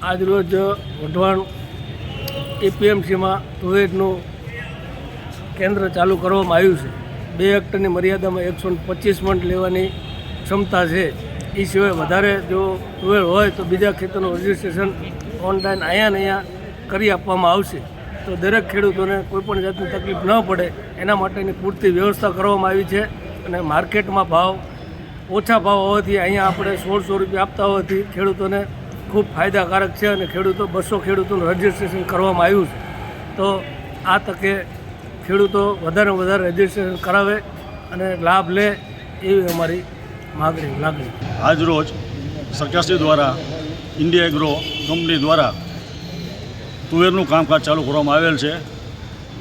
આજરોજ વઢવાણ એપીએમસીમાં તુવેરનું કેન્દ્ર ચાલુ કરવામાં આવ્યું છે. 2 હેક્ટરની મર્યાદામાં 125 મણ લેવાની ક્ષમતા છે. એ સિવાય વધારે જો તુવેર હોય તો બીજા ખેતરનું રજિસ્ટ્રેશન ઓનલાઈન અહીંયા કરી આપવામાં આવશે. તો દરેક ખેડૂતોને કોઈપણ જાતની તકલીફ ન પડે એના માટેની પૂરતી વ્યવસ્થા કરવામાં આવી છે. અને માર્કેટમાં ભાવ ઓછા ભાવ હોવાથી અહીંયા આપણે 1600 રૂપિયા આપતા હોવાથી ખેડૂતોને ખૂબ ફાયદાકારક છે. અને 200 ખેડૂતોનું રજિસ્ટ્રેશન કરવામાં આવ્યું છે. તો આ તકે ખેડૂતો વધારે રજિસ્ટ્રેશન કરાવે અને લાભ લે એવી અમારી લાગણી. આજરોજ સરકારશ્રી દ્વારા ઇન્ડિયા એગ્રો કંપની દ્વારા તુવેરનું કામકાજ ચાલુ કરવામાં આવેલ છે.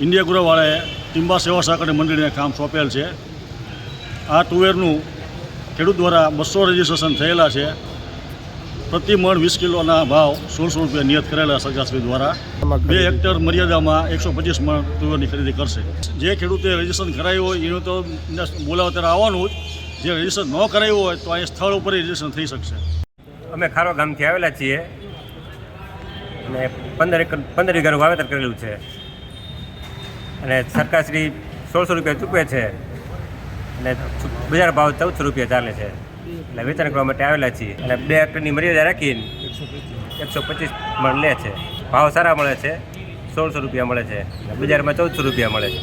ઇન્ડિયા એગ્રોવાળાએ ટીંબા સેવા સહકારી મંડળીને કામ સોંપેલ છે. આ તુવેરનું ખેડૂત દ્વારા 200 રજિસ્ટ્રેશન થયેલા છે. પ્રતિ મણ 20 કિલોના ભાવ 1600 રૂપિયા નિયત કરેલા સરકારશ્રી દ્વારા 2 હેક્ટર મર્યાદામાં 125 મણ તુવેરની ખરીદી કરશે. જે ખેડૂતે રજિસ્ટ્રેશન કરાવ્યું હોય એનું તો બોલાવો ત્યારે આવવાનું જ. જે રજિસ્ટ્રેશન ન કરાવ્યું હોય તો અહીં સ્થળ ઉપર રજિસ્ટ્રેશન થઈ શકશે. અમે ખારવા ગામથી આવેલા છીએ અને 15 વીઘાનું વાવેતર કરેલું છે અને સરકારશ્રી 1600 રૂપિયા ચૂકવે છે અને બજાર ભાવ 1400 રૂપિયા ચાલે છે. એટલે વેચાણ કરવા માટે આવેલા છીએ અને 2 હેક્ટરની મર્યાદા રાખીને 125 મણ લે છે. ભાવ સારા મળે છે, 1600 રૂપિયા મળે છે, બજારમાં 1400 રૂપિયા મળે છે.